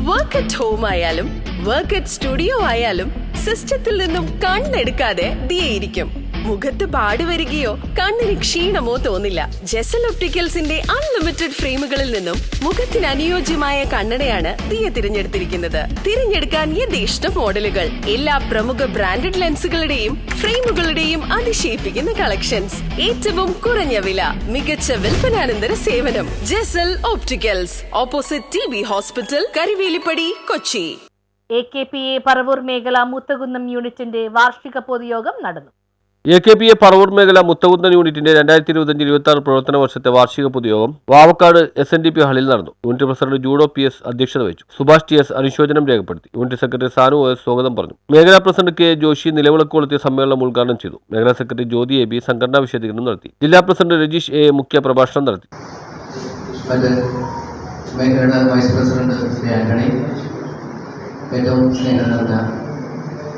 Work at home ആയാലും work at studio ആയാലും സിസ്റ്റത്തിൽ നിന്നും കണ്ണെടുക്കാതെ ദിയയിരിക്കും. മുഖത്ത് പാട് വരികയോ കണ്ണിന് ക്ഷീണമോ തോന്നില്ല. ജെസൽ ഒപ്റ്റിക്കൽസിന്റെ അൺലിമിറ്റഡ് ഫ്രെയിമുകളിൽ നിന്നും മുഖത്തിന് അനുയോജ്യമായ കണ്ണടയാണ് ദിയ തിരഞ്ഞെടുത്തിരിക്കുന്നത്. തിരഞ്ഞെടുക്കാൻ യഥേഷ്ട മോഡലുകൾ, എല്ലാ പ്രമുഖ ബ്രാൻഡഡ് ലെൻസുകളുടെയും ഫ്രെയിമുകളുടെയും അതിശയിപ്പിക്കുന്ന കളക്ഷൻസ്, ഏറ്റവും കുറഞ്ഞ വില, മികച്ച വിൽപ്പനാനന്തര സേവനം. Jesal opticals, opposite TB hospital, Karivelippady, Kochi. AKPA Paravur മേഖല മുത്തകുന്നം യൂണിറ്റിന്റെ വാർഷിക പൊതുയോഗം നടന്നു. AKPA പറവൂർ മേഖല മുത്തകുന്നം യൂണിറ്റിന്റെ 2025-26 പ്രവർത്തന വർഷത്തെ വാർഷിക പൊതുയോഗം വാവക്കാട് SNDP ഹാളിൽ നടന്നു. യൂണിറ്റ് പ്രസിഡന്റ് ജൂഡോ PS അധ്യക്ഷത വഹിച്ചു. സുഭാഷ് TS അനുശോചനം രേഖപ്പെടുത്തി. യൂണിറ്റ് സെക്രട്ടറി സാനു OS സ്വാഗതം പറഞ്ഞു. മേഖലാ പ്രസിഡന്റ് K ജോഷി നിലവിളക്ക് കൊളുത്തിയ സമ്മേളനം ഉദ്ഘാടനം ചെയ്തു. മേഖലാ സെക്രട്ടറി ജ്യോതി AB സംഘടനാ വിശദീകരണം നടത്തി. ജില്ലാ പ്രസിഡന്റ് രജീഷ് A മുഖ്യ പ്രഭാഷണം നടത്തി. വൈസ് പ്രസിഡന്റ് ശ്രീ ആന്റണി, ഏറ്റവും സ്നേഹം നിറഞ്ഞ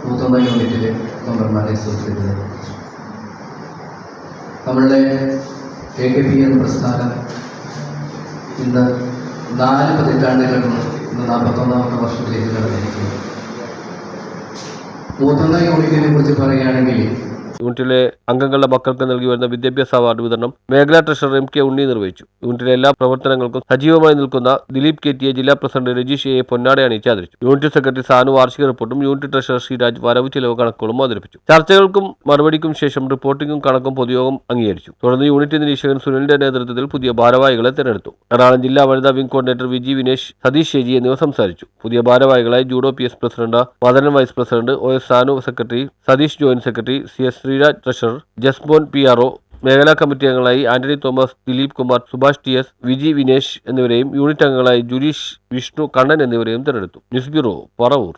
മുത്തകുന്നം യൂണിറ്റിലെ മെമ്പർമാരെ സുഹൃത്തുക്കളെ, നമ്മളുടെ AKPA എന്ന പ്രസ്ഥാനം ഇന്ന് 4 പതിറ്റാണ്ടുകൾ ഇന്ന് 41ാമത്തെ വർഷത്തിലേക്ക് കടന്നിരിക്കുന്നു. മുത്തകുന്നം യൂണിറ്റിനെ കുറിച്ച് പറയുകയാണെങ്കിൽ യൂണിറ്റിലെ അംഗങ്ങളുടെ മക്കൾക്ക് നൽകി വരുന്ന വിദ്യാഭ്യാസ അവാർഡ് വിതരണം മേഖലാ ട്രഷറർ MK ഉണ്ണി നിർവഹിച്ചു. യൂണിറ്റിലെ എല്ലാ പ്രവർത്തനങ്ങൾക്കും സജീവമായി നിൽക്കുന്ന ദിലീപ് KTA ജില്ലാ പ്രസിഡന്റ് രജീഷ് A പൊന്നാട അണിയിച്ച് ആദരിച്ചു. യൂണിറ്റ് സെക്രട്ടറി സാനു വാർഷിക റിപ്പോർട്ടും യൂണിറ്റ് ട്രഷറർ ശ്രീരാജ് വരവ് ചിലവ് കണക്കുകളും അവതരിപ്പിച്ചു. ചർച്ചകൾക്കും മറുപടിക്കും ശേഷം റിപ്പോർട്ടിംഗും കണക്കും പൊതുയോഗം അംഗീകരിച്ചു. തുടർന്ന് യൂണിറ്റ് നിരീക്ഷകൻ സുനിലിന്റെ നേതൃത്വത്തിൽ പുതിയ ഭാരവാഹികളെ തിരഞ്ഞെടുത്തു. എറണാകുളം ജില്ലാ വനിതാ wing coordinator VG Vinesh, Satheesh Sheji എന്നിവർ സംസാരിച്ചു. പുതിയ ഭാരവാഹികളായി Judo PS president, Madanan vice president, OS Sanu secretary, Satheesh joint secretary, CS Sreeraj treasurer, Jasmon PRO, മേഖലാ കമ്മിറ്റി അംഗങ്ങളായി Antony Thomas, Dileep Kumar, Subhash TS, VG Vinesh എന്നിവരെയും യൂണിറ്റ് അംഗങ്ങളായി ജുരീഷ്, വിഷ്ണു, കണ്ണൻ എന്നിവരെയും തിരഞ്ഞെടുത്തു. News bureau, Paravur.